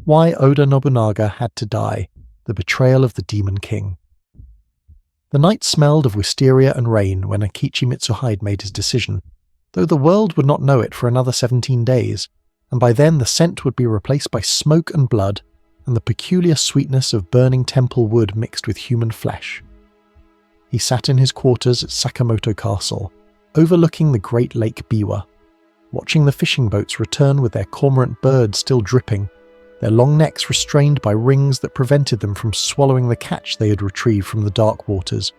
Why Oda Nobunaga Had to Die, The Betrayal of the Demon King. The night smelled of wisteria and rain when Akechi Mitsuhide made his decision, though the world would not know it for another 17 days, and by then the scent would be replaced by smoke and blood, and the peculiar sweetness of burning temple wood mixed with human flesh. He sat in his quarters at Sakamoto Castle, overlooking the great lake Biwa, watching the fishing boats return with their cormorant birds still dripping, their long necks restrained by rings that prevented them from swallowing the catch they had retrieved from the dark waters.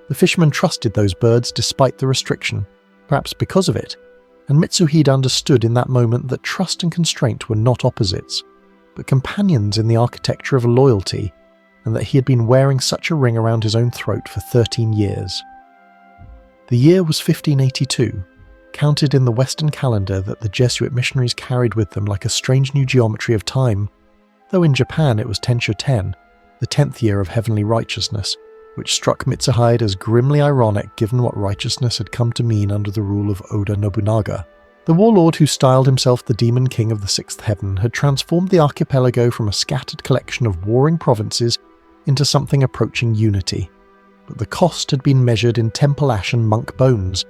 The fishermen trusted those birds despite the restriction, perhaps because of it, and Mitsuhide understood in that moment that trust and constraint were not opposites, but companions in the architecture of loyalty, and that he had been wearing such a ring around his own throat for 13 years. The year was 1582, counted in the Western calendar that the Jesuit missionaries carried with them like a strange new geometry of time, though in Japan it was Tensho 10, the 10th year of heavenly righteousness, which struck Mitsuhide as grimly ironic given what righteousness had come to mean under the rule of Oda Nobunaga. The warlord who styled himself the Demon King of the Sixth Heaven had transformed the archipelago from a scattered collection of warring provinces into something approaching unity, but the cost had been measured in temple ash and monk bones,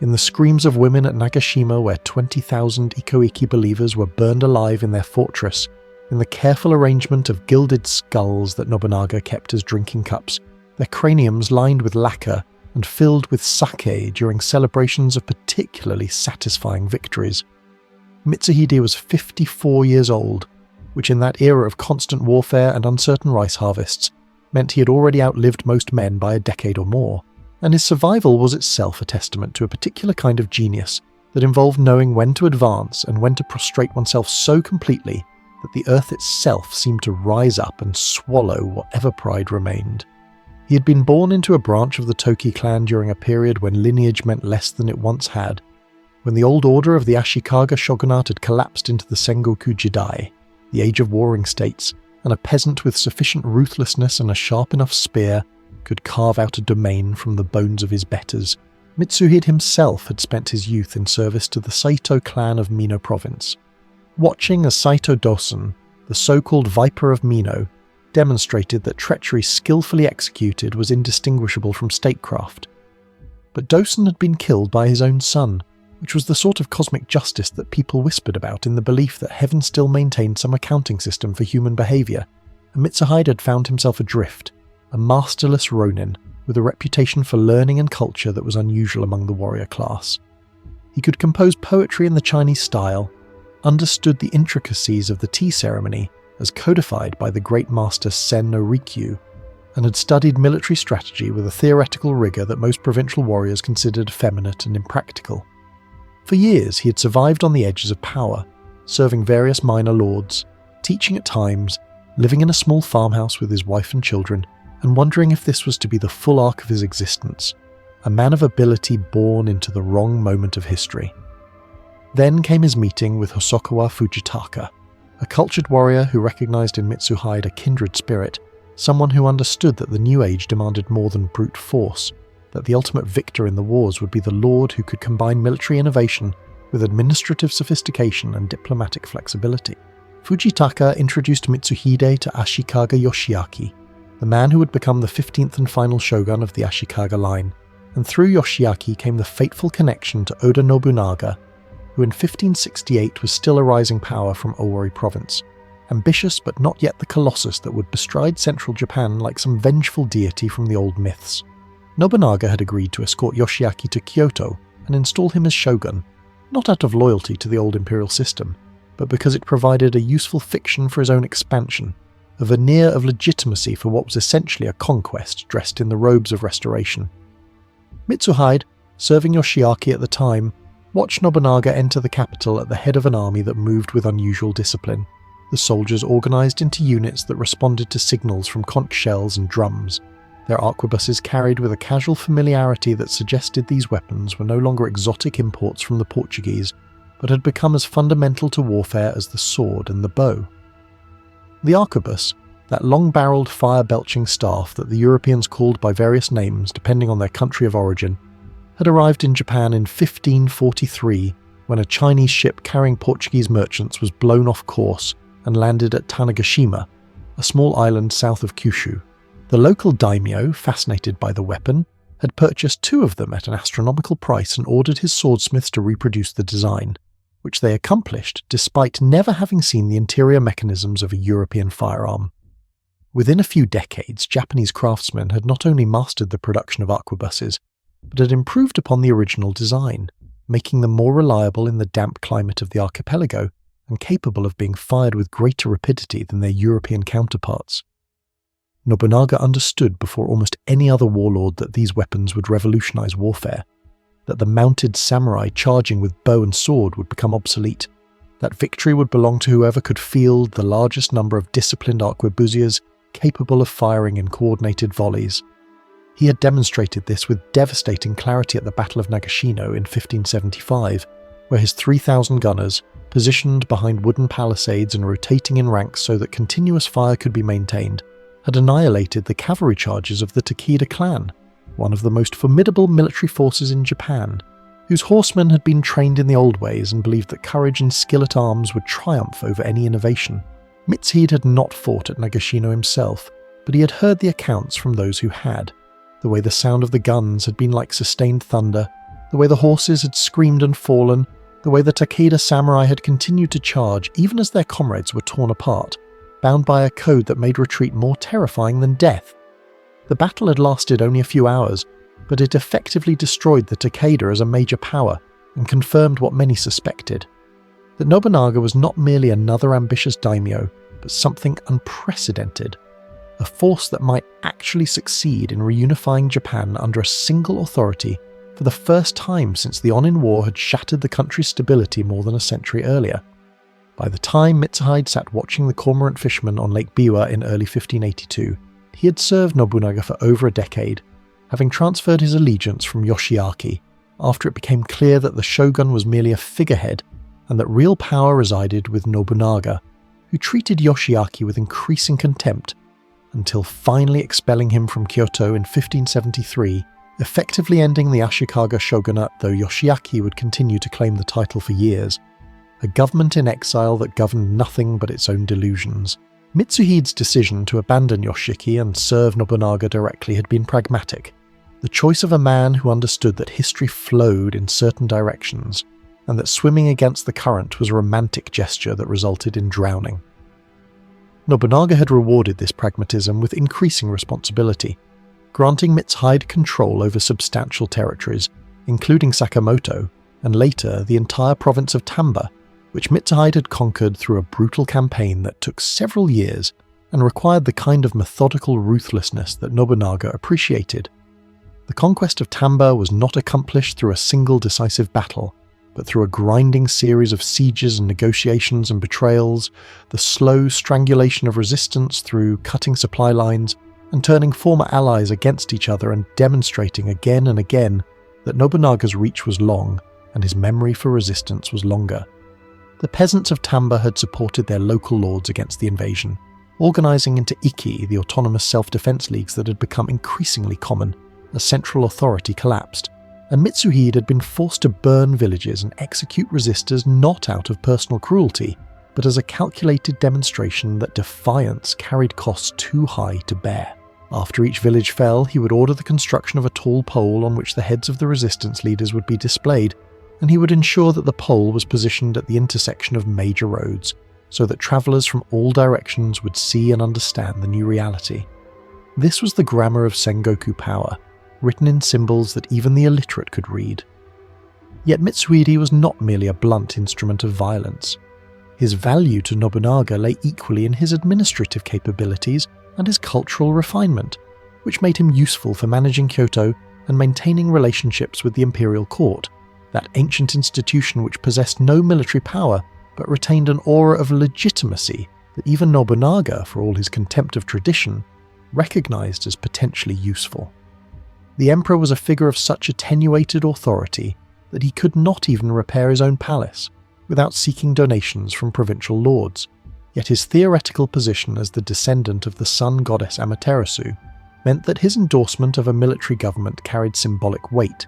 in the screams of women at Nagashima where 20,000 Ikoiki believers were burned alive in their fortress, in the careful arrangement of gilded skulls that Nobunaga kept as drinking cups, their craniums lined with lacquer and filled with sake during celebrations of particularly satisfying victories. Mitsuhide was 54 years old, which in that era of constant warfare and uncertain rice harvests meant he had already outlived most men by a decade or more, and his survival was itself a testament to a particular kind of genius that involved knowing when to advance and when to prostrate oneself so completely that the earth itself seemed to rise up and swallow whatever pride remained. He had been born into a branch of the Toki clan during a period when lineage meant less than it once had, when the old order of the Ashikaga shogunate had collapsed into the Sengoku Jidai, the age of warring states, and a peasant with sufficient ruthlessness and a sharp enough spear could carve out a domain from the bones of his betters. Mitsuhide himself had spent his youth in service to the Saito clan of Mino province. Watching as Saito Dosen, the so-called Viper of Mino, demonstrated that treachery skillfully executed was indistinguishable from statecraft. But Dosen had been killed by his own son, which was the sort of cosmic justice that people whispered about in the belief that heaven still maintained some accounting system for human behaviour, and Mitsuhide had found himself adrift, a masterless ronin with a reputation for learning and culture that was unusual among the warrior class. He could compose poetry in the Chinese style, understood the intricacies of the tea ceremony as codified by the great master Sen no Rikyu, and had studied military strategy with a theoretical rigour that most provincial warriors considered effeminate and impractical. For years he had survived on the edges of power, serving various minor lords, teaching at times, living in a small farmhouse with his wife and children, and wondering if this was to be the full arc of his existence, a man of ability born into the wrong moment of history. Then came his meeting with Hosokawa Fujitaka, a cultured warrior who recognized in Mitsuhide a kindred spirit, someone who understood that the new age demanded more than brute force, that the ultimate victor in the wars would be the lord who could combine military innovation with administrative sophistication and diplomatic flexibility. Fujitaka introduced Mitsuhide to Ashikaga Yoshiaki, the man who would become the 15th and final shogun of the Ashikaga line, and through Yoshiaki came the fateful connection to Oda Nobunaga, who in 1568 was still a rising power from Owari province, ambitious but not yet the colossus that would bestride central Japan like some vengeful deity from the old myths. Nobunaga had agreed to escort Yoshiaki to Kyoto and install him as shogun, not out of loyalty to the old imperial system, but because it provided a useful fiction for his own expansion, a veneer of legitimacy for what was essentially a conquest dressed in the robes of restoration. Mitsuhide, serving Yoshiaki at the time, watched Nobunaga enter the capital at the head of an army that moved with unusual discipline, the soldiers organised into units that responded to signals from conch shells and drums, their arquebuses carried with a casual familiarity that suggested these weapons were no longer exotic imports from the Portuguese, but had become as fundamental to warfare as the sword and the bow. The arquebus, that long-barreled fire-belching staff that the Europeans called by various names depending on their country of origin, had arrived in Japan in 1543 when a Chinese ship carrying Portuguese merchants was blown off course and landed at Tanegashima, a small island south of Kyushu. The local daimyo, fascinated by the weapon, had purchased 2 of them at an astronomical price and ordered his swordsmiths to reproduce the design, which they accomplished despite never having seen the interior mechanisms of a European firearm. Within a few decades, Japanese craftsmen had not only mastered the production of arquebuses, but had improved upon the original design, making them more reliable in the damp climate of the archipelago and capable of being fired with greater rapidity than their European counterparts. Nobunaga understood before almost any other warlord that these weapons would revolutionize warfare, that the mounted samurai charging with bow and sword would become obsolete, that victory would belong to whoever could field the largest number of disciplined arquebusiers capable of firing in coordinated volleys. He had demonstrated this with devastating clarity at the Battle of Nagashino in 1575, where his 3,000 gunners, positioned behind wooden palisades and rotating in ranks so that continuous fire could be maintained, had annihilated the cavalry charges of the Takeda clan, one of the most formidable military forces in Japan, whose horsemen had been trained in the old ways and believed that courage and skill at arms would triumph over any innovation. Mitsuhide had not fought at Nagashino himself, but he had heard the accounts from those who had, the way the sound of the guns had been like sustained thunder, the way the horses had screamed and fallen, the way the Takeda samurai had continued to charge even as their comrades were torn apart, bound by a code that made retreat more terrifying than death. The battle had lasted only a few hours, but it effectively destroyed the Takeda as a major power and confirmed what many suspected, that Nobunaga was not merely another ambitious daimyo, but something unprecedented, a force that might actually succeed in reunifying Japan under a single authority for the first time since the Onin War had shattered the country's stability more than a century earlier. By the time Mitsuhide sat watching the cormorant fishermen on Lake Biwa in early 1582, he had served Nobunaga for over a decade, having transferred his allegiance from Yoshiaki after it became clear that the shogun was merely a figurehead and that real power resided with Nobunaga, who treated Yoshiaki with increasing contempt until finally expelling him from Kyoto in 1573, effectively ending the Ashikaga shogunate, though Yoshiaki would continue to claim the title for years, a government in exile that governed nothing but its own delusions. Mitsuhide's decision to abandon Yoshiki and serve Nobunaga directly had been pragmatic, the choice of a man who understood that history flowed in certain directions, and that swimming against the current was a romantic gesture that resulted in drowning. Nobunaga had rewarded this pragmatism with increasing responsibility, granting Mitsuhide control over substantial territories, including Sakamoto, and later the entire province of Tamba, which Mitsuhide had conquered through a brutal campaign that took several years and required the kind of methodical ruthlessness that Nobunaga appreciated. The conquest of Tamba was not accomplished through a single decisive battle, but through a grinding series of sieges and negotiations and betrayals, the slow strangulation of resistance through cutting supply lines and turning former allies against each other and demonstrating again and again that Nobunaga's reach was long and his memory for resistance was longer. The peasants of Tamba had supported their local lords against the invasion, organising into Iki, the autonomous self-defence leagues that had become increasingly common as central authority collapsed, and Mitsuhide had been forced to burn villages and execute resistors not out of personal cruelty, but as a calculated demonstration that defiance carried costs too high to bear. After each village fell, he would order the construction of a tall pole on which the heads of the resistance leaders would be displayed, and he would ensure that the pole was positioned at the intersection of major roads, so that travellers from all directions would see and understand the new reality. This was the grammar of Sengoku power, written in symbols that even the illiterate could read. Yet Mitsuhide was not merely a blunt instrument of violence. His value to Nobunaga lay equally in his administrative capabilities and his cultural refinement, which made him useful for managing Kyoto and maintaining relationships with the imperial court, that ancient institution which possessed no military power but retained an aura of legitimacy that even Nobunaga, for all his contempt of tradition, recognized as potentially useful. The emperor was a figure of such attenuated authority that he could not even repair his own palace without seeking donations from provincial lords, yet his theoretical position as the descendant of the sun goddess Amaterasu meant that his endorsement of a military government carried symbolic weight,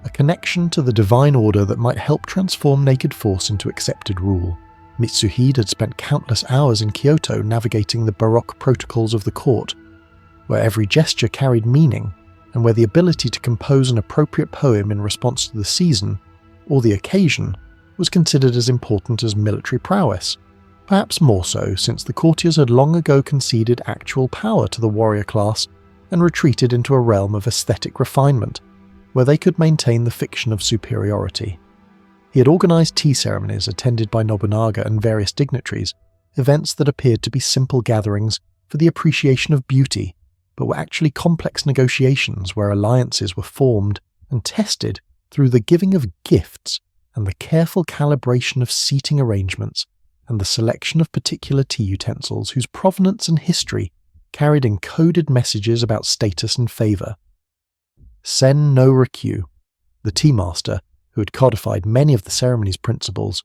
a connection to the divine order that might help transform naked force into accepted rule. Mitsuhide had spent countless hours in Kyoto navigating the baroque protocols of the court, where every gesture carried meaning, and where the ability to compose an appropriate poem in response to the season, or the occasion, was considered as important as military prowess, perhaps more so since the courtiers had long ago conceded actual power to the warrior class and retreated into a realm of aesthetic refinement, where they could maintain the fiction of superiority. He had organised tea ceremonies attended by Nobunaga and various dignitaries, events that appeared to be simple gatherings for the appreciation of beauty, but were actually complex negotiations where alliances were formed and tested through the giving of gifts and the careful calibration of seating arrangements and the selection of particular tea utensils whose provenance and history carried encoded messages about status and favour. Sen no Rikyu, the tea master, who had codified many of the ceremony's principles,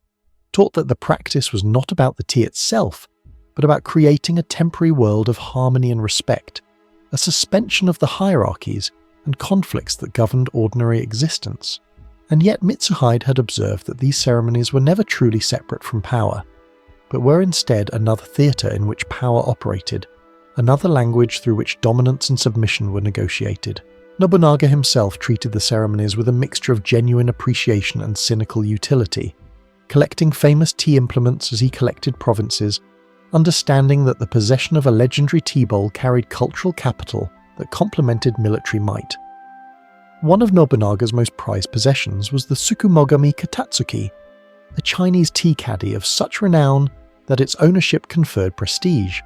taught that the practice was not about the tea itself, but about creating a temporary world of harmony and respect, a suspension of the hierarchies and conflicts that governed ordinary existence. And yet Mitsuhide had observed that these ceremonies were never truly separate from power, but were instead another theatre in which power operated, another language through which dominance and submission were negotiated. Nobunaga himself treated the ceremonies with a mixture of genuine appreciation and cynical utility, collecting famous tea implements as he collected provinces, understanding that the possession of a legendary tea bowl carried cultural capital that complemented military might. One of Nobunaga's most prized possessions was the Tsukumogami Katatsuki, a Chinese tea caddy of such renown that its ownership conferred prestige,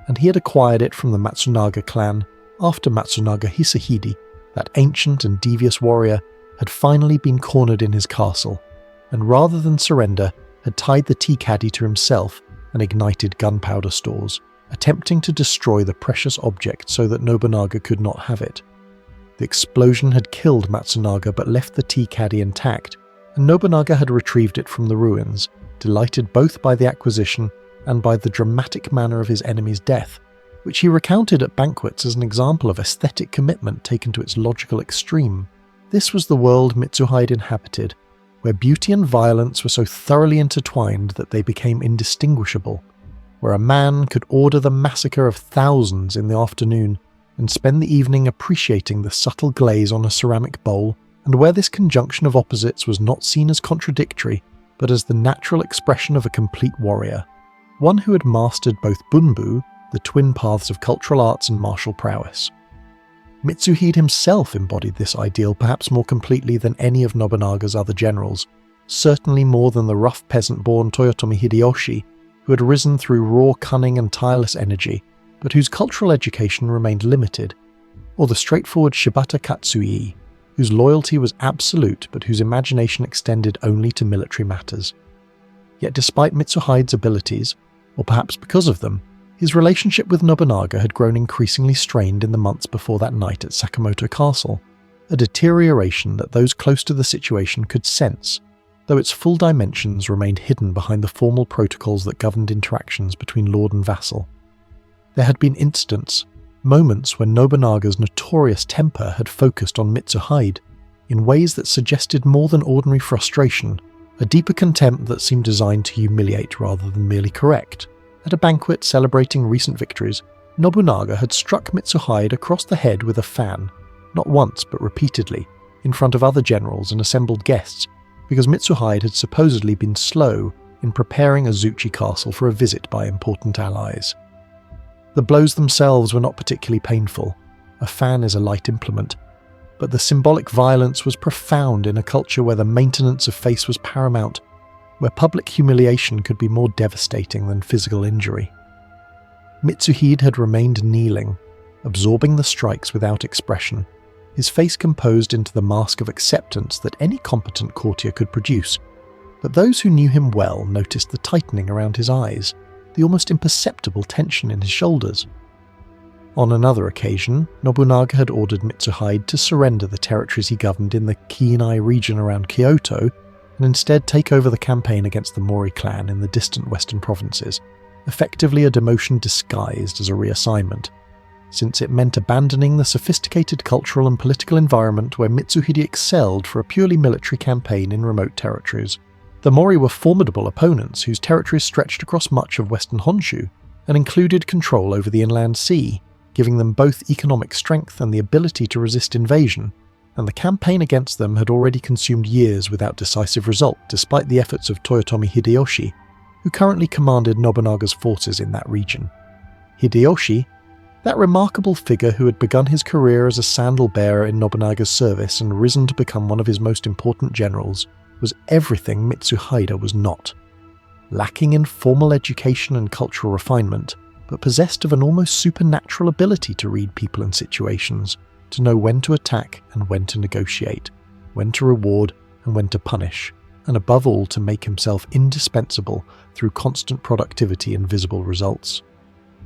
and he had acquired it from the Matsunaga clan after Matsunaga Hisahide, that ancient and devious warrior, had finally been cornered in his castle, and rather than surrender, had tied the tea caddy to himself and ignited gunpowder stores, attempting to destroy the precious object so that Nobunaga could not have it. The explosion had killed Matsunaga but left the tea caddy intact, and Nobunaga had retrieved it from the ruins, delighted both by the acquisition and by the dramatic manner of his enemy's death, which he recounted at banquets as an example of aesthetic commitment taken to its logical extreme. This was the world Mitsuhide inhabited, where beauty and violence were so thoroughly intertwined that they became indistinguishable, where a man could order the massacre of thousands in the afternoon and spend the evening appreciating the subtle glaze on a ceramic bowl, and where this conjunction of opposites was not seen as contradictory, but as the natural expression of a complete warrior, one who had mastered both bunbu, the twin paths of cultural arts and martial prowess. Mitsuhide himself embodied this ideal perhaps more completely than any of Nobunaga's other generals, certainly more than the rough peasant-born Toyotomi Hideyoshi, who had risen through raw cunning and tireless energy, but whose cultural education remained limited, or the straightforward Shibata Katsuie, whose loyalty was absolute but whose imagination extended only to military matters. Yet despite Mitsuhide's abilities, or perhaps because of them, his relationship with Nobunaga had grown increasingly strained in the months before that night at Sakamoto Castle, a deterioration that those close to the situation could sense, though its full dimensions remained hidden behind the formal protocols that governed interactions between lord and vassal. There had been incidents, moments when Nobunaga's notorious temper had focused on Mitsuhide in ways that suggested more than ordinary frustration, a deeper contempt that seemed designed to humiliate rather than merely correct. At a banquet celebrating recent victories, Nobunaga had struck Mitsuhide across the head with a fan, not once but repeatedly, in front of other generals and assembled guests, because Mitsuhide had supposedly been slow in preparing Azuchi Castle for a visit by important allies. The blows themselves were not particularly painful. A fan is a light implement, but the symbolic violence was profound in a culture where the maintenance of face was paramount, where public humiliation could be more devastating than physical injury. Mitsuhide had remained kneeling, absorbing the strikes without expression, his face composed into the mask of acceptance that any competent courtier could produce, but those who knew him well noticed the tightening around his eyes, the almost imperceptible tension in his shoulders. On another occasion, Nobunaga had ordered Mitsuhide to surrender the territories he governed in the Kinai region around Kyoto and instead take over the campaign against the Mori clan in the distant western provinces, effectively a demotion disguised as a reassignment, since it meant abandoning the sophisticated cultural and political environment where Mitsuhide excelled for a purely military campaign in remote territories. The Mori were formidable opponents whose territories stretched across much of western Honshu and included control over the inland sea, giving them both economic strength and the ability to resist invasion, and the campaign against them had already consumed years without decisive result despite the efforts of Toyotomi Hideyoshi, who currently commanded Nobunaga's forces in that region. Hideyoshi, that remarkable figure who had begun his career as a sandal-bearer in Nobunaga's service and risen to become one of his most important generals, was everything Mitsuhide was not. Lacking in formal education and cultural refinement, but possessed of an almost supernatural ability to read people and situations, to know when to attack and when to negotiate, when to reward and when to punish, and above all to make himself indispensable through constant productivity and visible results.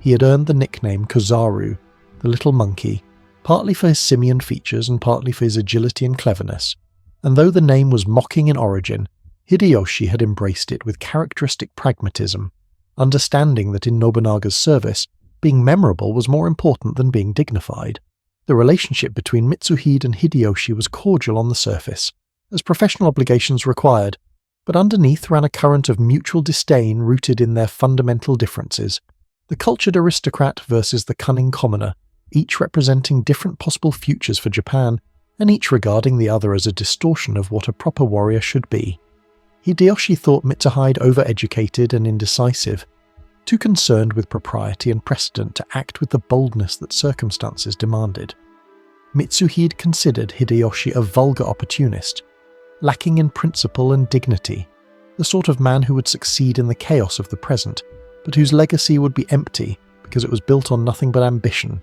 He had earned the nickname Kozaru, the little monkey, partly for his simian features and partly for his agility and cleverness, and though the name was mocking in origin, Hideyoshi had embraced it with characteristic pragmatism, understanding that in Nobunaga's service, being memorable was more important than being dignified. The relationship between Mitsuhide and Hideyoshi was cordial on the surface, as professional obligations required, but underneath ran a current of mutual disdain rooted in their fundamental differences. The cultured aristocrat versus the cunning commoner, each representing different possible futures for Japan, and each regarding the other as a distortion of what a proper warrior should be. Hideyoshi thought Mitsuhide overeducated and indecisive, too concerned with propriety and precedent to act with the boldness that circumstances demanded. Mitsuhide considered Hideyoshi a vulgar opportunist, lacking in principle and dignity, the sort of man who would succeed in the chaos of the present, but whose legacy would be empty because it was built on nothing but ambition.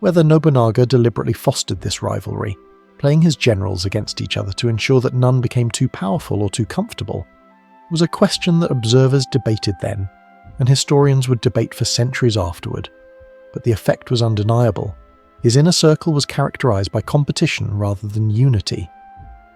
Whether Nobunaga deliberately fostered this rivalry, playing his generals against each other to ensure that none became too powerful or too comfortable, was a question that observers debated then, and historians would debate for centuries afterward. But the effect was undeniable. His inner circle was characterized by competition rather than unity,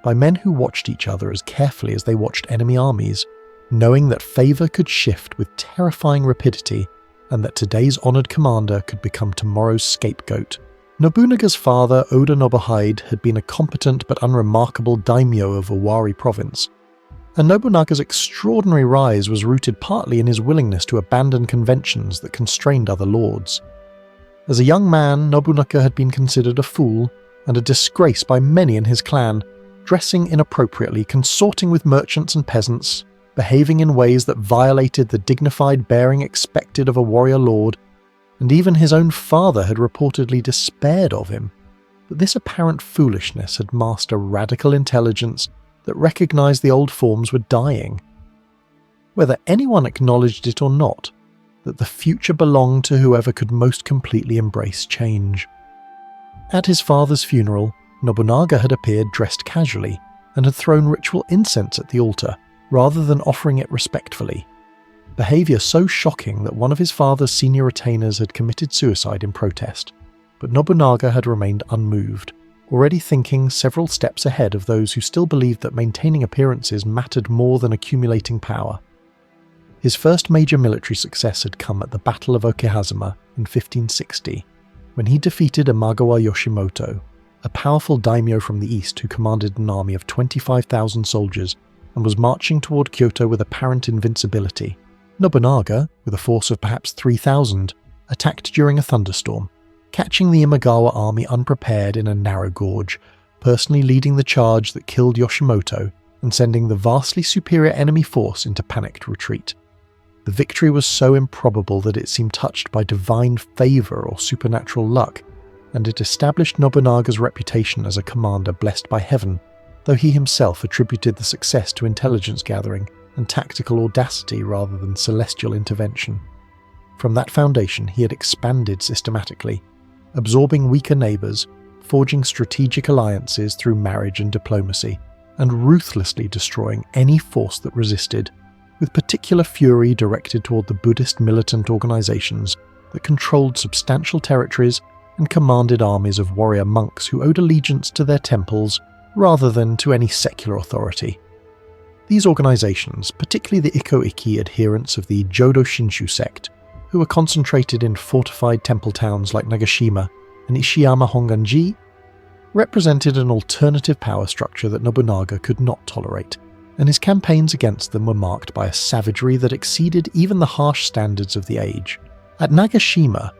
by men who watched each other as carefully as they watched enemy armies, knowing that favor could shift with terrifying rapidity and that today's honored commander could become tomorrow's scapegoat. Nobunaga's father, Oda Nobunaga, had been a competent but unremarkable daimyo of Owari province, and Nobunaga's extraordinary rise was rooted partly in his willingness to abandon conventions that constrained other lords. As a young man, Nobunaga had been considered a fool and a disgrace by many in his clan, dressing inappropriately, consorting with merchants and peasants, behaving in ways that violated the dignified bearing expected of a warrior lord, and even his own father had reportedly despaired of him. But this apparent foolishness had masked a radical intelligence that recognized the old forms were dying. Whether anyone acknowledged it or not, that the future belonged to whoever could most completely embrace change. At his father's funeral, Nobunaga had appeared dressed casually and had thrown ritual incense at the altar, rather than offering it respectfully. Behaviour so shocking that one of his father's senior retainers had committed suicide in protest, but Nobunaga had remained unmoved, already thinking several steps ahead of those who still believed that maintaining appearances mattered more than accumulating power. His first major military success had come at the Battle of Okehazama in 1560, when he defeated Imagawa Yoshimoto, a powerful daimyo from the east who commanded an army of 25,000 soldiers and was marching toward Kyoto with apparent invincibility. Nobunaga, with a force of perhaps 3,000, attacked during a thunderstorm, catching the Imagawa army unprepared in a narrow gorge, personally leading the charge that killed Yoshimoto and sending the vastly superior enemy force into panicked retreat. The victory was so improbable that it seemed touched by divine favour or supernatural luck, and it established Nobunaga's reputation as a commander blessed by heaven, though he himself attributed the success to intelligence gathering and tactical audacity rather than celestial intervention. From that foundation he had expanded systematically, absorbing weaker neighbours, forging strategic alliances through marriage and diplomacy, and ruthlessly destroying any force that resisted, with particular fury directed toward the Buddhist militant organisations that controlled substantial territories and commanded armies of warrior monks who owed allegiance to their temples rather than to any secular authority. These organisations, particularly the Iko-Iki adherents of the Jodo Shinshu sect, who were concentrated in fortified temple towns like Nagashima and Ishiyama Honganji, represented an alternative power structure that Nobunaga could not tolerate, and his campaigns against them were marked by a savagery that exceeded even the harsh standards of the age. At Nagashima,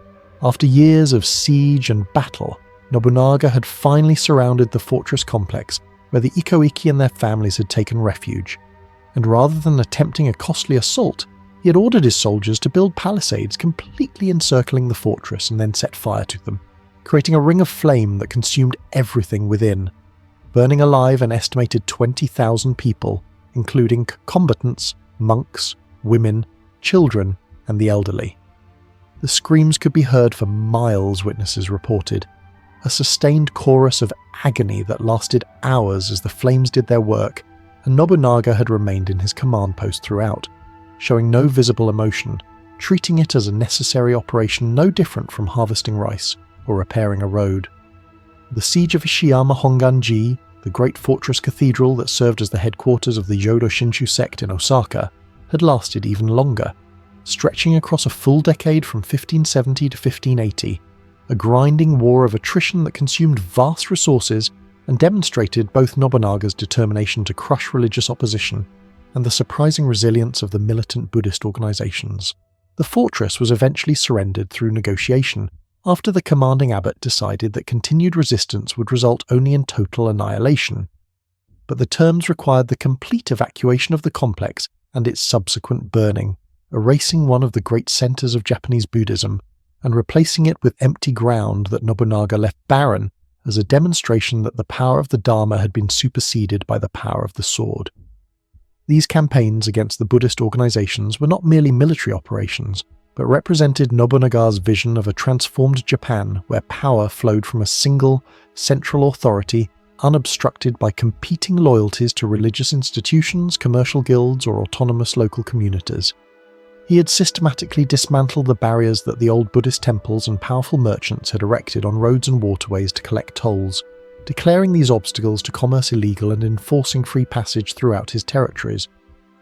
after years of siege and battle, Nobunaga had finally surrounded the fortress complex where the Ikoiki and their families had taken refuge, and rather than attempting a costly assault, he had ordered his soldiers to build palisades completely encircling the fortress and then set fire to them, creating a ring of flame that consumed everything within, burning alive an estimated 20,000 people, including combatants, monks, women, children, and the elderly. The screams could be heard for miles, witnesses reported, a sustained chorus of agony that lasted hours as the flames did their work, and Nobunaga had remained in his command post throughout, showing no visible emotion, treating it as a necessary operation no different from harvesting rice or repairing a road. The siege of Ishiyama Hongan-ji, the great fortress cathedral that served as the headquarters of the Jodo Shinshu sect in Osaka, had lasted even longer, stretching across a full decade from 1570 to 1580, a grinding war of attrition that consumed vast resources and demonstrated both Nobunaga's determination to crush religious opposition and the surprising resilience of the militant Buddhist organizations. The fortress was eventually surrendered through negotiation after the commanding abbot decided that continued resistance would result only in total annihilation. But the terms required the complete evacuation of the complex and its subsequent burning, erasing one of the great centers of Japanese Buddhism and replacing it with empty ground that Nobunaga left barren as a demonstration that the power of the Dharma had been superseded by the power of the sword. These campaigns against the Buddhist organizations were not merely military operations, but represented Nobunaga's vision of a transformed Japan where power flowed from a single, central authority unobstructed by competing loyalties to religious institutions, commercial guilds, or autonomous local communities. He had systematically dismantled the barriers that the old Buddhist temples and powerful merchants had erected on roads and waterways to collect tolls, declaring these obstacles to commerce illegal and enforcing free passage throughout his territories,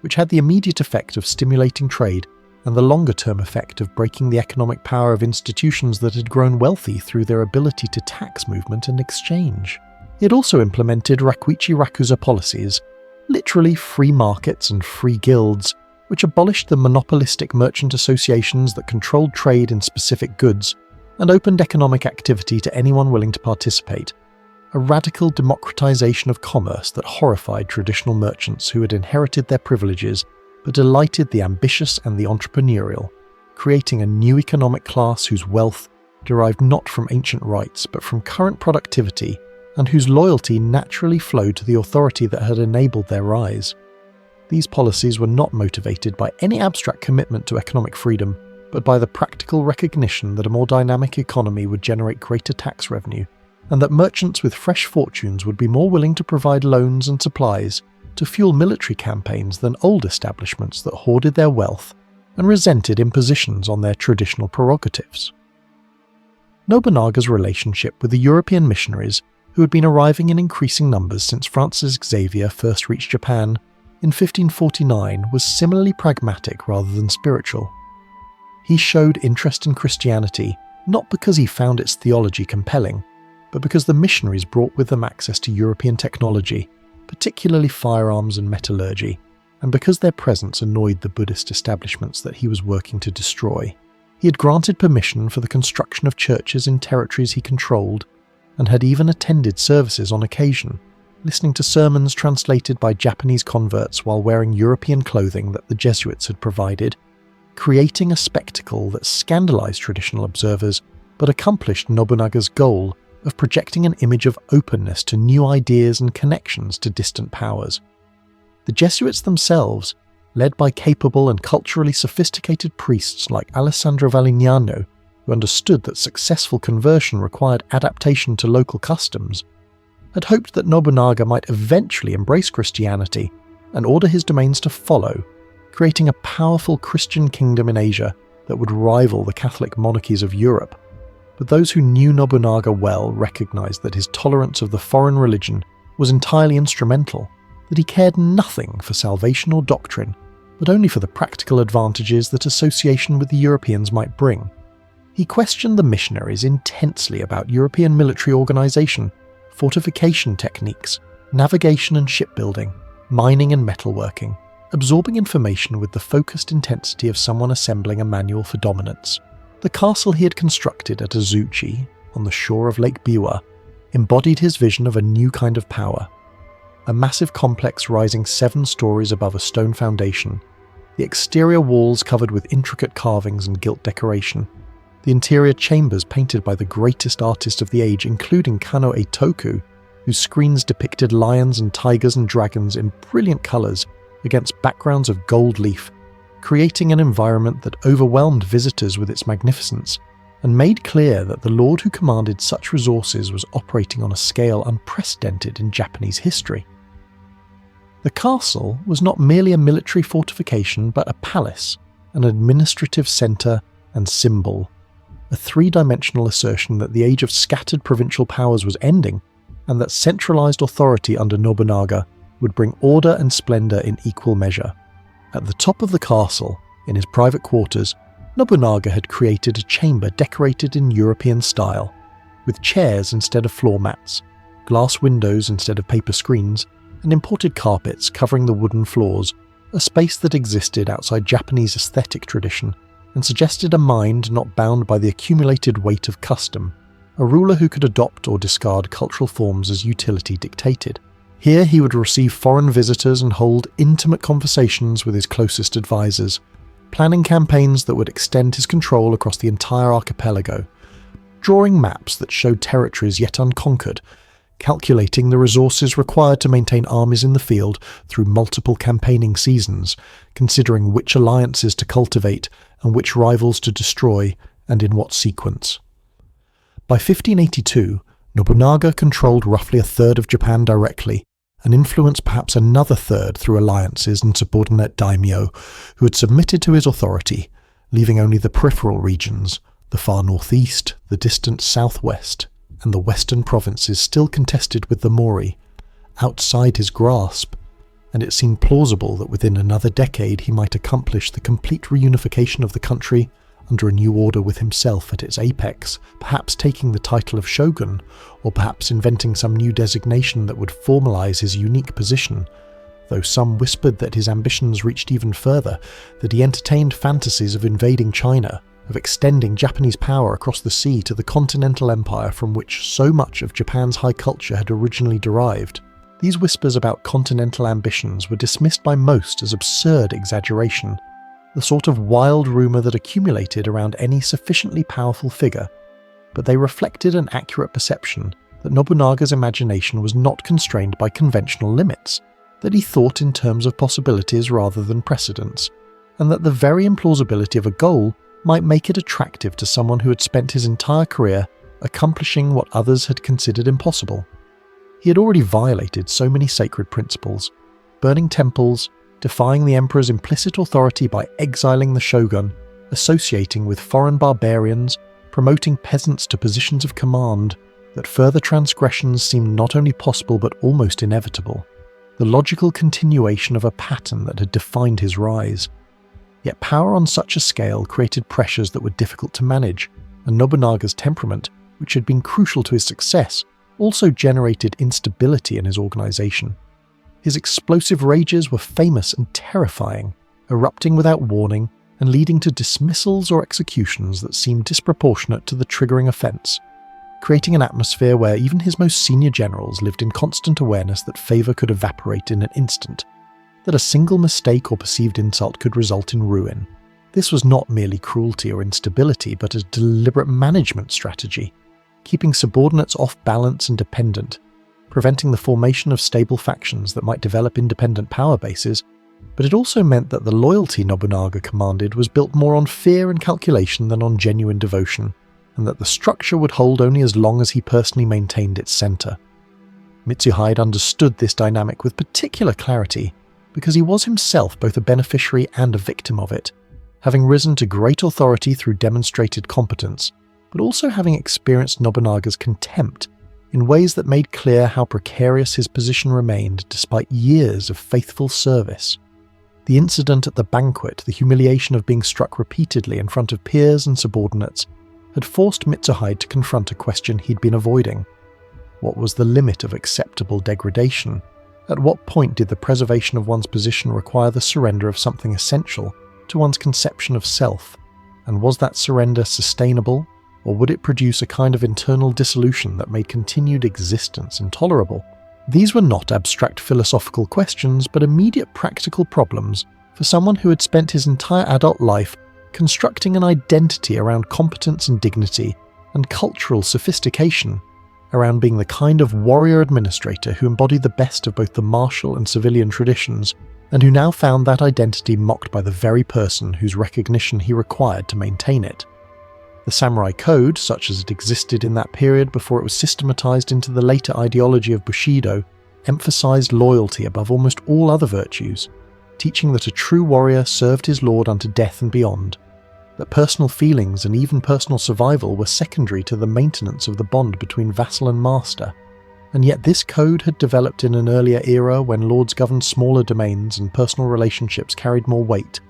which had the immediate effect of stimulating trade and the longer-term effect of breaking the economic power of institutions that had grown wealthy through their ability to tax movement and exchange. He had also implemented Rakuichi Rakuza policies, literally free markets and free guilds, which abolished the monopolistic merchant associations that controlled trade in specific goods and opened economic activity to anyone willing to participate, a radical democratization of commerce that horrified traditional merchants who had inherited their privileges but delighted the ambitious and the entrepreneurial, creating a new economic class whose wealth derived not from ancient rights but from current productivity and whose loyalty naturally flowed to the authority that had enabled their rise. These policies were not motivated by any abstract commitment to economic freedom, but by the practical recognition that a more dynamic economy would generate greater tax revenue, and that merchants with fresh fortunes would be more willing to provide loans and supplies to fuel military campaigns than old establishments that hoarded their wealth and resented impositions on their traditional prerogatives. Nobunaga's relationship with the European missionaries, who had been arriving in increasing numbers since Francis Xavier first reached Japan in 1549, was similarly pragmatic rather than spiritual. He showed interest in Christianity not because he found its theology compelling, but because the missionaries brought with them access to European technology, particularly firearms and metallurgy, and because their presence annoyed the Buddhist establishments that he was working to destroy. He had granted permission for the construction of churches in territories he controlled, and had even attended services on occasion, listening to sermons translated by Japanese converts while wearing European clothing that the Jesuits had provided, creating a spectacle that scandalized traditional observers but accomplished Nobunaga's goal of projecting an image of openness to new ideas and connections to distant powers. The Jesuits themselves, led by capable and culturally sophisticated priests like Alessandro Valignano, who understood that successful conversion required adaptation to local customs, had hoped that Nobunaga might eventually embrace Christianity and order his domains to follow, creating a powerful Christian kingdom in Asia that would rival the Catholic monarchies of Europe. But those who knew Nobunaga well recognized that his tolerance of the foreign religion was entirely instrumental, that he cared nothing for salvation or doctrine, but only for the practical advantages that association with the Europeans might bring. He questioned the missionaries intensely about European military organization, fortification techniques, navigation and shipbuilding, mining and metalworking, absorbing information with the focused intensity of someone assembling a manual for dominance. The castle he had constructed at Azuchi, on the shore of Lake Biwa, embodied his vision of a new kind of power. A massive complex rising 7 stories above a stone foundation, the exterior walls covered with intricate carvings and gilt decoration, the interior chambers painted by the greatest artist of the age, including Kano Eitoku, whose screens depicted lions and tigers and dragons in brilliant colours against backgrounds of gold leaf, creating an environment that overwhelmed visitors with its magnificence and made clear that the lord who commanded such resources was operating on a scale unprecedented in Japanese history. The castle was not merely a military fortification but a palace, an administrative centre and symbol, a 3-dimensional assertion that the age of scattered provincial powers was ending and that centralised authority under Nobunaga would bring order and splendour in equal measure. At the top of the castle, in his private quarters, Nobunaga had created a chamber decorated in European style, with chairs instead of floor mats, glass windows instead of paper screens, and imported carpets covering the wooden floors, a space that existed outside Japanese aesthetic tradition and suggested a mind not bound by the accumulated weight of custom, a ruler who could adopt or discard cultural forms as utility dictated. Here he would receive foreign visitors and hold intimate conversations with his closest advisors, planning campaigns that would extend his control across the entire archipelago, drawing maps that showed territories yet unconquered, calculating the resources required to maintain armies in the field through multiple campaigning seasons, considering which alliances to cultivate and which rivals to destroy and in what sequence. By 1582, Nobunaga controlled roughly 1/3 of Japan directly, and influenced perhaps another 1/3 through alliances and subordinate daimyo who had submitted to his authority, leaving only the peripheral regions, the far northeast, the distant southwest, and the western provinces still contested with the Mori, outside his grasp, and it seemed plausible that within another decade he might accomplish the complete reunification of the country under a new order with himself at its apex, perhaps taking the title of shogun, or perhaps inventing some new designation that would formalize his unique position, though some whispered that his ambitions reached even further, that he entertained fantasies of invading China, of extending Japanese power across the sea to the continental empire from which so much of Japan's high culture had originally derived. These whispers about continental ambitions were dismissed by most as absurd exaggeration, the sort of wild rumour that accumulated around any sufficiently powerful figure, but they reflected an accurate perception that Nobunaga's imagination was not constrained by conventional limits, that he thought in terms of possibilities rather than precedents, and that the very implausibility of a goal might make it attractive to someone who had spent his entire career accomplishing what others had considered impossible. He had already violated so many sacred principles, burning temples, defying the emperor's implicit authority by exiling the shogun, associating with foreign barbarians, promoting peasants to positions of command, that further transgressions seemed not only possible but almost inevitable, the logical continuation of a pattern that had defined his rise. Yet power on such a scale created pressures that were difficult to manage, and Nobunaga's temperament, which had been crucial to his success, also generated instability in his organization. His explosive rages were famous and terrifying, erupting without warning and leading to dismissals or executions that seemed disproportionate to the triggering offense, creating an atmosphere where even his most senior generals lived in constant awareness that favor could evaporate in an instant, that a single mistake or perceived insult could result in ruin. This was not merely cruelty or instability, but a deliberate management strategy, keeping subordinates off balance and dependent, preventing the formation of stable factions that might develop independent power bases, but it also meant that the loyalty Nobunaga commanded was built more on fear and calculation than on genuine devotion, and that the structure would hold only as long as he personally maintained its center. Mitsuhide understood this dynamic with particular clarity, because he was himself both a beneficiary and a victim of it, having risen to great authority through demonstrated competence, but also having experienced Nobunaga's contempt in ways that made clear how precarious his position remained despite years of faithful service. The incident at the banquet, the humiliation of being struck repeatedly in front of peers and subordinates, had forced Mitsuhide to confront a question he'd been avoiding. What was the limit of acceptable degradation? At what point did the preservation of one's position require the surrender of something essential to one's conception of self? And was that surrender sustainable, or would it produce a kind of internal dissolution that made continued existence intolerable? These were not abstract philosophical questions, but immediate practical problems for someone who had spent his entire adult life constructing an identity around competence and dignity and cultural sophistication, around being the kind of warrior administrator who embodied the best of both the martial and civilian traditions, and who now found that identity mocked by the very person whose recognition he required to maintain it. The samurai code, such as it existed in that period before it was systematized into the later ideology of Bushido, emphasized loyalty above almost all other virtues, teaching that a true warrior served his lord unto death and beyond, that personal feelings and even personal survival were secondary to the maintenance of the bond between vassal and master. And yet this code had developed in an earlier era when lords governed smaller domains and personal relationships carried more weight,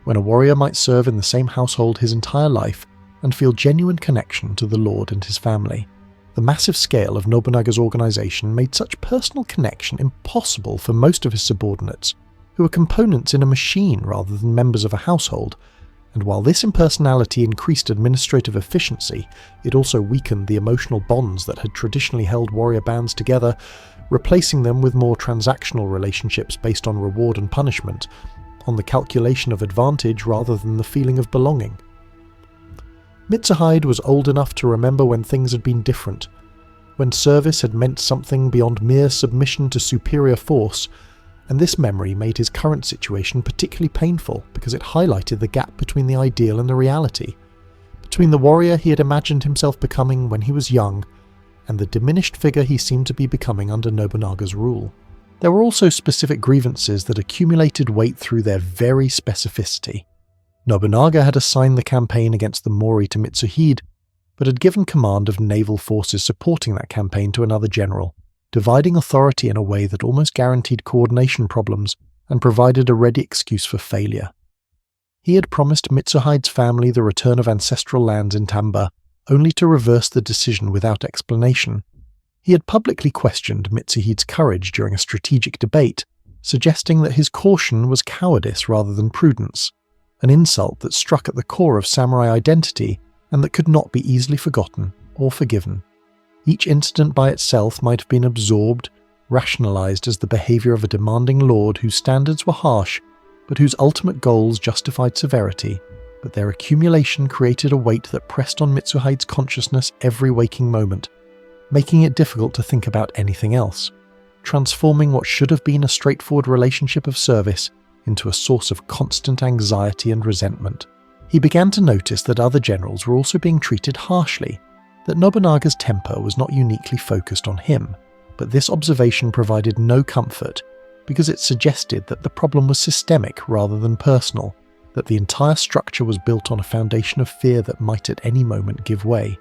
when a warrior might serve in the same household his entire life and feel genuine connection to the lord and his family. The massive scale of Nobunaga's organization made such personal connection impossible for most of his subordinates, who were components in a machine rather than members of a household, and while this impersonality increased administrative efficiency, it also weakened the emotional bonds that had traditionally held warrior bands together, replacing them with more transactional relationships based on reward and punishment, on the calculation of advantage rather than the feeling of belonging. Mitsuhide was old enough to remember when things had been different, when service had meant something beyond mere submission to superior force, and this memory made his current situation particularly painful because it highlighted the gap between the ideal and the reality, between the warrior he had imagined himself becoming when he was young, and the diminished figure he seemed to be becoming under Nobunaga's rule. There were also specific grievances that accumulated weight through their very specificity. Nobunaga had assigned the campaign against the Mori to Mitsuhide, but had given command of naval forces supporting that campaign to another general, dividing authority in a way that almost guaranteed coordination problems and provided a ready excuse for failure. He had promised Mitsuhide's family the return of ancestral lands in Tamba, only to reverse the decision without explanation. He had publicly questioned Mitsuhide's courage during a strategic debate, suggesting that his caution was cowardice rather than prudence, an insult that struck at the core of samurai identity and that could not be easily forgotten or forgiven. Each incident by itself might have been absorbed, rationalized as the behavior of a demanding lord whose standards were harsh, but whose ultimate goals justified severity, but their accumulation created a weight that pressed on Mitsuhide's consciousness every waking moment, making it difficult to think about anything else, transforming what should have been a straightforward relationship of service into a source of constant anxiety and resentment. He began to notice that other generals were also being treated harshly, that Nobunaga's temper was not uniquely focused on him, but this observation provided no comfort because it suggested that the problem was systemic rather than personal, that the entire structure was built on a foundation of fear that might at any moment give way,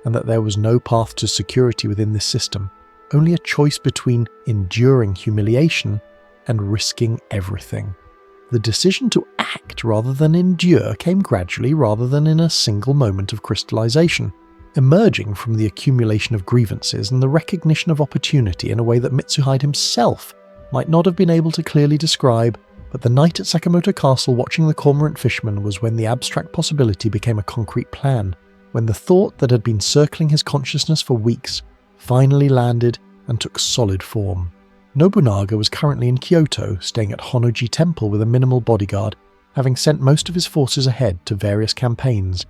and that there was no path to security within this system, only a choice between enduring humiliation and risking everything. The decision to act rather than endure came gradually rather than in a single moment of crystallization, emerging from the accumulation of grievances and the recognition of opportunity in a way that Mitsuhide himself might not have been able to clearly describe, but the night at Sakamoto Castle watching the cormorant fisherman was when the abstract possibility became a concrete plan, when the thought that had been circling his consciousness for weeks finally landed and took solid form. Nobunaga was currently in Kyoto, staying at Honnō-ji Temple with a minimal bodyguard, having sent most of his forces ahead to various campaigns,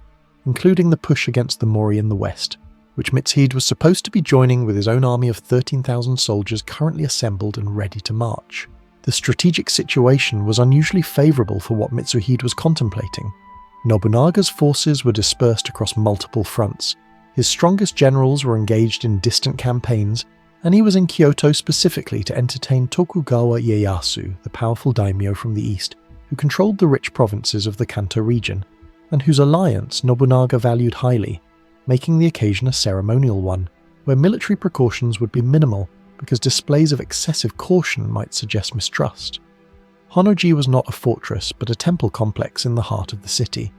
including the push against the Mori in the west, which Mitsuhide was supposed to be joining with his own army of 13,000 soldiers currently assembled and ready to march. The strategic situation was unusually favourable for what Mitsuhide was contemplating. Nobunaga's forces were dispersed across multiple fronts, his strongest generals were engaged in distant campaigns, and he was in Kyoto specifically to entertain Tokugawa Ieyasu, the powerful daimyo from the east, who controlled the rich provinces of the Kanto region, and whose alliance Nobunaga valued highly, making the occasion a ceremonial one, where military precautions would be minimal because displays of excessive caution might suggest mistrust. Honnō-ji was not a fortress but a temple complex in the heart of the city,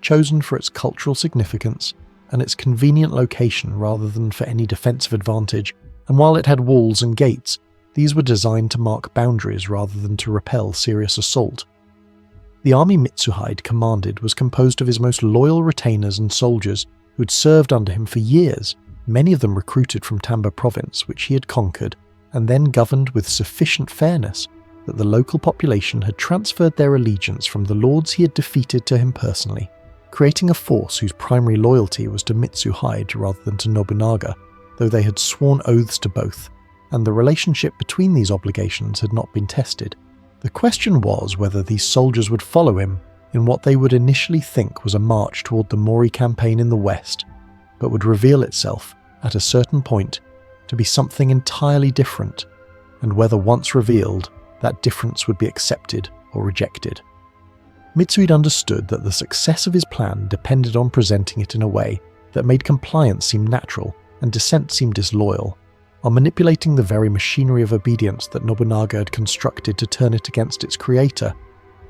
chosen for its cultural significance and its convenient location rather than for any defensive advantage, and while it had walls and gates, these were designed to mark boundaries rather than to repel serious assault. The army Mitsuhide commanded was composed of his most loyal retainers and soldiers who had served under him for years, many of them recruited from Tamba province, which he had conquered, and then governed with sufficient fairness that the local population had transferred their allegiance from the lords he had defeated to him personally, creating a force whose primary loyalty was to Mitsuhide rather than to Nobunaga, though they had sworn oaths to both, and the relationship between these obligations had not been tested. The question was whether these soldiers would follow him in what they would initially think was a march toward the Mori campaign in the west, but would reveal itself, at a certain point, to be something entirely different, and whether once revealed, that difference would be accepted or rejected. Mitsuhide understood that the success of his plan depended on presenting it in a way that made compliance seem natural and dissent seem disloyal, on manipulating the very machinery of obedience that Nobunaga had constructed to turn it against its creator,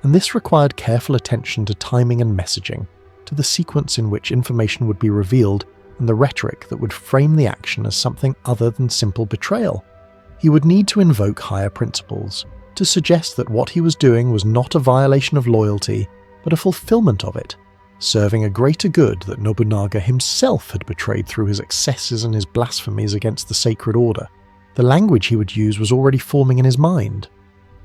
and this required careful attention to timing and messaging, to the sequence in which information would be revealed and the rhetoric that would frame the action as something other than simple betrayal. He would need to invoke higher principles, to suggest that what he was doing was not a violation of loyalty, but a fulfillment of it, serving a greater good that Nobunaga himself had betrayed through his excesses and his blasphemies against the sacred order. The language he would use was already forming in his mind.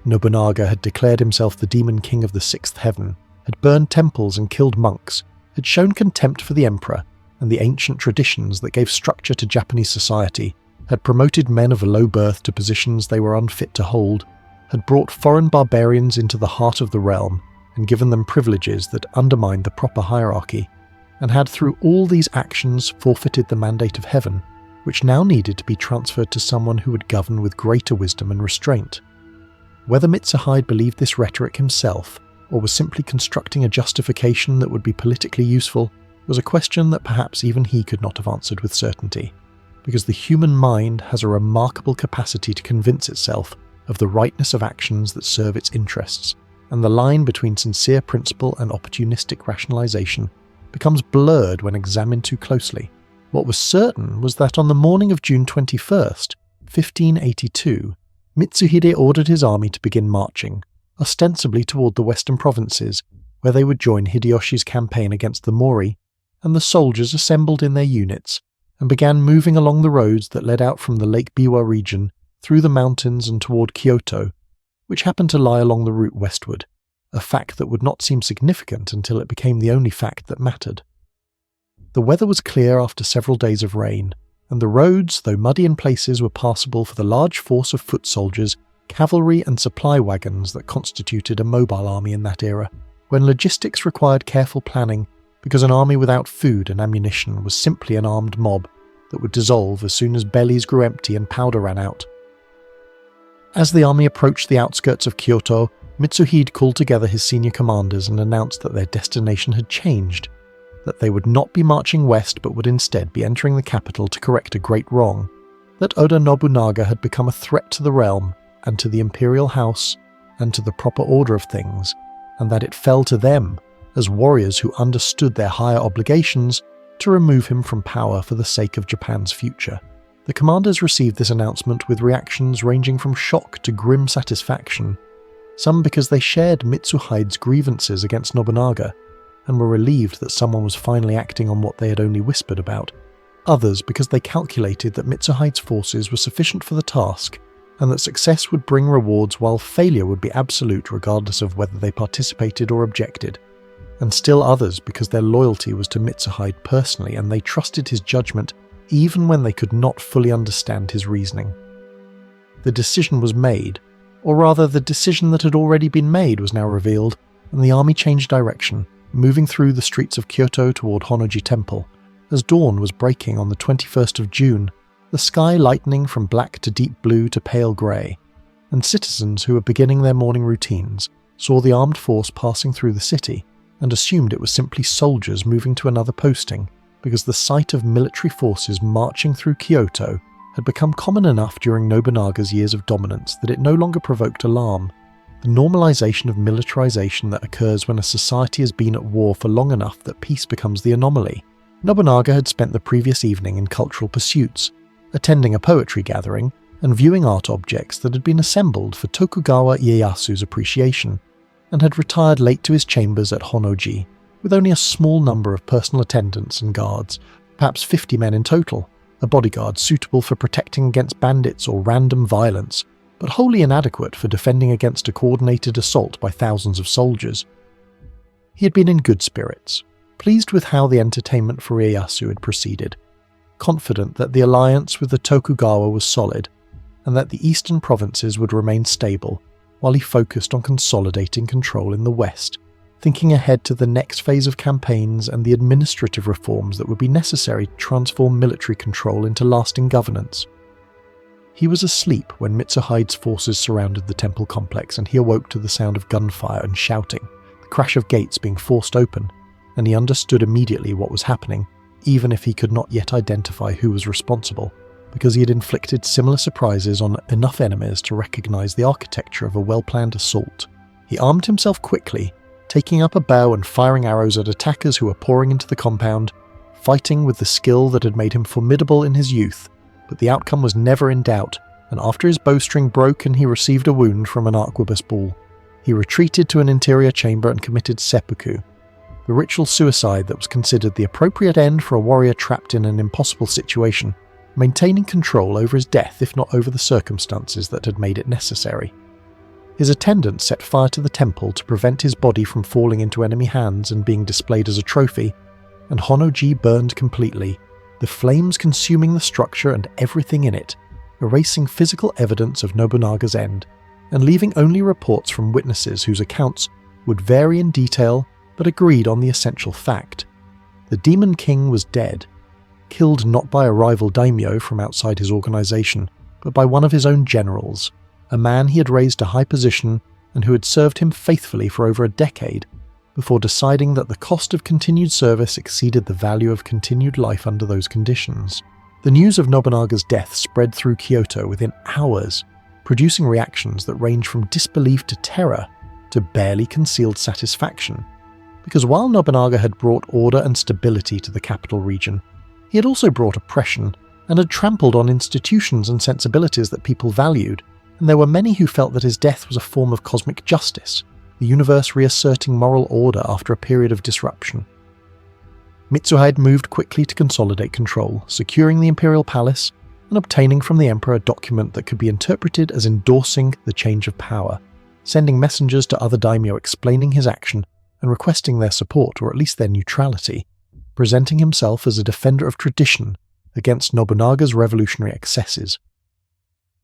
Nobunaga had declared himself the demon king of the sixth heaven, had burned temples and killed monks, had shown contempt for the emperor and the ancient traditions that gave structure to Japanese society, had promoted men of low birth to positions they were unfit to hold, had brought foreign barbarians into the heart of the realm and given them privileges that undermined the proper hierarchy, and had through all these actions forfeited the mandate of heaven, which now needed to be transferred to someone who would govern with greater wisdom and restraint. Whether Mitsuhide believed this rhetoric himself, or was simply constructing a justification that would be politically useful, was a question that perhaps even he could not have answered with certainty, because the human mind has a remarkable capacity to convince itself of the rightness of actions that serve its interests, and the line between sincere principle and opportunistic rationalization becomes blurred when examined too closely. What was certain was that on the morning of June 21st, 1582, Mitsuhide ordered his army to begin marching, ostensibly toward the western provinces, where they would join Hideyoshi's campaign against the Mori, and the soldiers assembled in their units and began moving along the roads that led out from the Lake Biwa region through the mountains and toward Kyoto, which happened to lie along the route westward, a fact that would not seem significant until it became the only fact that mattered. The weather was clear after several days of rain, and the roads, though muddy in places, were passable for the large force of foot soldiers, cavalry and supply wagons that constituted a mobile army in that era, when logistics required careful planning because an army without food and ammunition was simply an armed mob that would dissolve as soon as bellies grew empty and powder ran out. As the army approached the outskirts of Kyoto, Mitsuhide called together his senior commanders and announced that their destination had changed, that they would not be marching west but would instead be entering the capital to correct a great wrong, that Oda Nobunaga had become a threat to the realm and to the imperial house and to the proper order of things, and that it fell to them, as warriors who understood their higher obligations, to remove him from power for the sake of Japan's future. The commanders received this announcement with reactions ranging from shock to grim satisfaction, some because they shared Mitsuhide's grievances against Nobunaga and were relieved that someone was finally acting on what they had only whispered about, others because they calculated that Mitsuhide's forces were sufficient for the task and that success would bring rewards while failure would be absolute regardless of whether they participated or objected, and still others because their loyalty was to Mitsuhide personally and they trusted his judgment even when they could not fully understand his reasoning. The decision was made, or rather the decision that had already been made was now revealed, and the army changed direction, moving through the streets of Kyoto toward Honnō-ji Temple, as dawn was breaking on the 21st of June, the sky lightening from black to deep blue to pale grey, and citizens who were beginning their morning routines saw the armed force passing through the city and assumed it was simply soldiers moving to another posting, because the sight of military forces marching through Kyoto had become common enough during Nobunaga's years of dominance that it no longer provoked alarm. The normalization of militarization that occurs when a society has been at war for long enough that peace becomes the anomaly. Nobunaga had spent the previous evening in cultural pursuits, attending a poetry gathering, and viewing art objects that had been assembled for Tokugawa Ieyasu's appreciation, and had retired late to his chambers at Honnō-ji, with only a small number of personal attendants and guards, perhaps 50 men in total, a bodyguard suitable for protecting against bandits or random violence, but wholly inadequate for defending against a coordinated assault by thousands of soldiers. He had been in good spirits, pleased with how the entertainment for Ieyasu had proceeded, confident that the alliance with the Tokugawa was solid, and that the eastern provinces would remain stable, while he focused on consolidating control in the west, thinking ahead to the next phase of campaigns and the administrative reforms that would be necessary to transform military control into lasting governance. He was asleep when Mitsuhide's forces surrounded the temple complex, and he awoke to the sound of gunfire and shouting, the crash of gates being forced open, and he understood immediately what was happening, even if he could not yet identify who was responsible, because he had inflicted similar surprises on enough enemies to recognize the architecture of a well-planned assault. He armed himself quickly, taking up a bow and firing arrows at attackers who were pouring into the compound, fighting with the skill that had made him formidable in his youth, but the outcome was never in doubt, and after his bowstring broke and he received a wound from an arquebus ball, he retreated to an interior chamber and committed seppuku, the ritual suicide that was considered the appropriate end for a warrior trapped in an impossible situation, maintaining control over his death if not over the circumstances that had made it necessary. His attendants set fire to the temple to prevent his body from falling into enemy hands and being displayed as a trophy, and Honnō-ji burned completely, the flames consuming the structure and everything in it, erasing physical evidence of Nobunaga's end, and leaving only reports from witnesses whose accounts would vary in detail but agreed on the essential fact. The Demon King was dead, killed not by a rival daimyo from outside his organization, but by one of his own generals, a man he had raised to high position and who had served him faithfully for over a decade, before deciding that the cost of continued service exceeded the value of continued life under those conditions. The news of Nobunaga's death spread through Kyoto within hours, producing reactions that ranged from disbelief to terror to barely concealed satisfaction. Because while Nobunaga had brought order and stability to the capital region, he had also brought oppression and had trampled on institutions and sensibilities that people valued, and there were many who felt that his death was a form of cosmic justice, the universe reasserting moral order after a period of disruption. Mitsuhide moved quickly to consolidate control, securing the imperial palace and obtaining from the emperor a document that could be interpreted as endorsing the change of power, sending messengers to other daimyo explaining his action and requesting their support or at least their neutrality, presenting himself as a defender of tradition against Nobunaga's revolutionary excesses.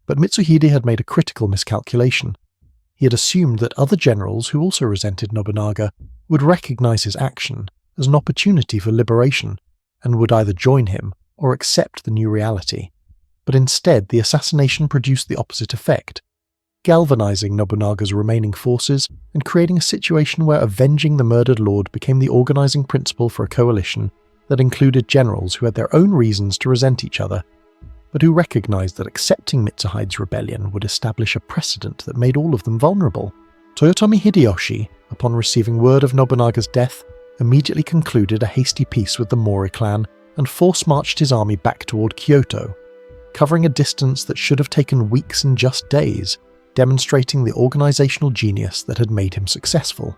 But Mitsuhide had made a critical miscalculation. He had assumed that other generals who also resented Nobunaga would recognize his action as an opportunity for liberation and would either join him or accept the new reality. But instead, the assassination produced the opposite effect, galvanizing Nobunaga's remaining forces and creating a situation where avenging the murdered lord became the organizing principle for a coalition that included generals who had their own reasons to resent each other, but who recognized that accepting Mitsuhide's rebellion would establish a precedent that made all of them vulnerable. Toyotomi Hideyoshi, upon receiving word of Nobunaga's death, immediately concluded a hasty peace with the Mori clan and force-marched his army back toward Kyoto, covering a distance that should have taken weeks and just days, demonstrating the organizational genius that had made him successful.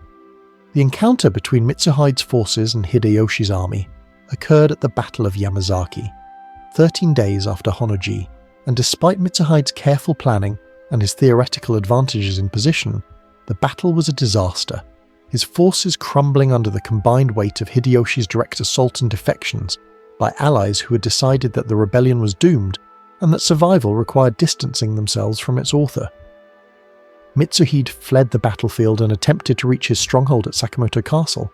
The encounter between Mitsuhide's forces and Hideyoshi's army occurred at the Battle of Yamazaki, 13 days after Honnō-ji, and despite Mitsuhide's careful planning and his theoretical advantages in position, the battle was a disaster, his forces crumbling under the combined weight of Hideyoshi's direct assault and defections by allies who had decided that the rebellion was doomed and that survival required distancing themselves from its author. Mitsuhide fled the battlefield and attempted to reach his stronghold at Sakamoto Castle,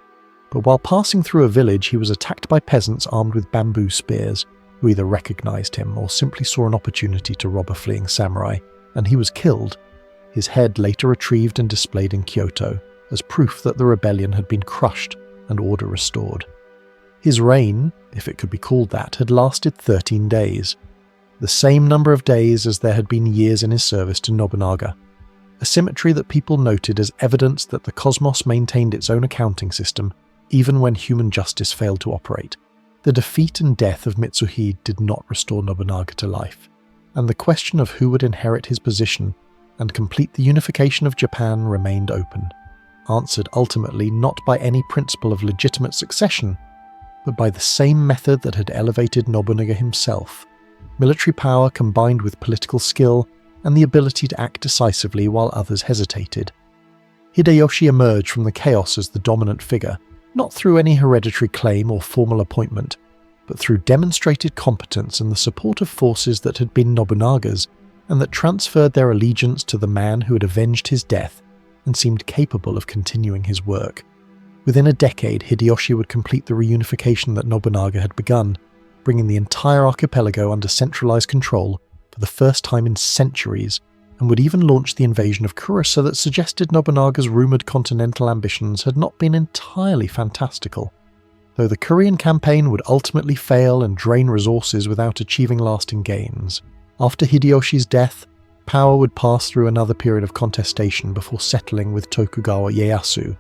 but while passing through a village he was attacked by peasants armed with bamboo spears, who either recognized him or simply saw an opportunity to rob a fleeing samurai, and he was killed, his head later retrieved and displayed in Kyoto as proof that the rebellion had been crushed and order restored. His reign, if it could be called that, had lasted 13 days, the same number of days as there had been years in his service to Nobunaga, a symmetry that people noted as evidence that the cosmos maintained its own accounting system even when human justice failed to operate. The defeat and death of Mitsuhide did not restore Nobunaga to life. and the question of who would inherit his position and complete the unification of Japan remained open, answered ultimately not by any principle of legitimate succession, but by the same method that had elevated Nobunaga himself: military power combined with political skill and the ability to act decisively while others hesitated. Hideyoshi emerged from the chaos as the dominant figure, not through any hereditary claim or formal appointment, but through demonstrated competence and the support of forces that had been Nobunaga's and that transferred their allegiance to the man who had avenged his death and seemed capable of continuing his work. Within a decade, Hideyoshi would complete the reunification that Nobunaga had begun, bringing the entire archipelago under centralized control for the first time in centuries, and would even launch the invasion of Kurosa that suggested Nobunaga's rumoured continental ambitions had not been entirely fantastical. Though the Korean campaign would ultimately fail and drain resources without achieving lasting gains. After Hideyoshi's death, power would pass through another period of contestation before settling with Tokugawa Ieyasu,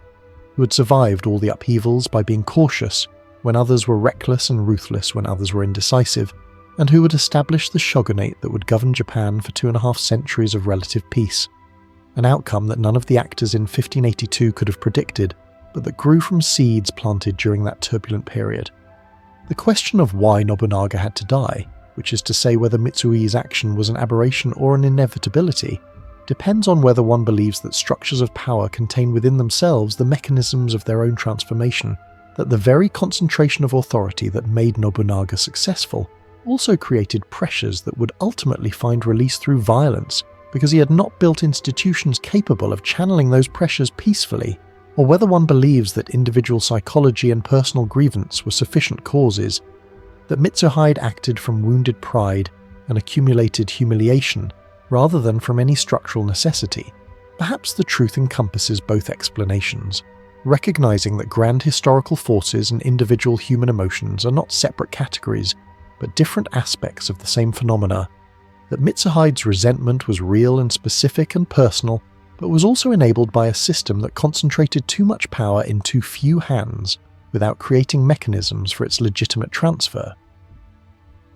who had survived all the upheavals by being cautious when others were reckless and ruthless when others were indecisive, and who would establish the shogunate that would govern Japan for 2.5 centuries of relative peace, an outcome that none of the actors in 1582 could have predicted, but that grew from seeds planted during that turbulent period. The question of why Nobunaga had to die, which is to say whether Mitsui's action was an aberration or an inevitability, depends on whether one believes that structures of power contain within themselves the mechanisms of their own transformation, that the very concentration of authority that made Nobunaga successful also created pressures that would ultimately find release through violence because he had not built institutions capable of channeling those pressures peacefully, or whether one believes that individual psychology and personal grievance were sufficient causes, that Mitsuhide acted from wounded pride and accumulated humiliation rather than from any structural necessity. Perhaps the truth encompasses both explanations, recognizing that grand historical forces and individual human emotions are not separate categories, but different aspects of the same phenomena, that Mitsuhide's resentment was real and specific and personal, but was also enabled by a system that concentrated too much power in too few hands without creating mechanisms for its legitimate transfer.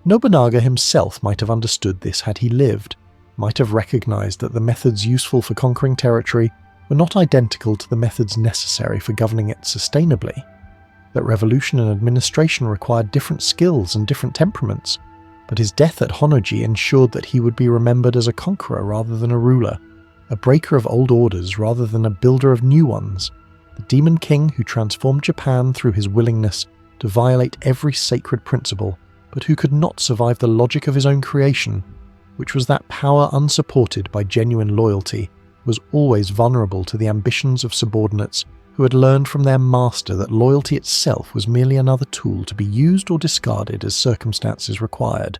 Nobunaga himself might have understood this had he lived, might have recognized that the methods useful for conquering territory were not identical to the methods necessary for governing it sustainably, that revolution and administration required different skills and different temperaments, but his death at Honnō-ji ensured that he would be remembered as a conqueror rather than a ruler, a breaker of old orders rather than a builder of new ones, the demon king who transformed Japan through his willingness to violate every sacred principle, but who could not survive the logic of his own creation, which was that power unsupported by genuine loyalty was always vulnerable to the ambitions of subordinates who had learned from their master that loyalty itself was merely another tool to be used or discarded as circumstances required.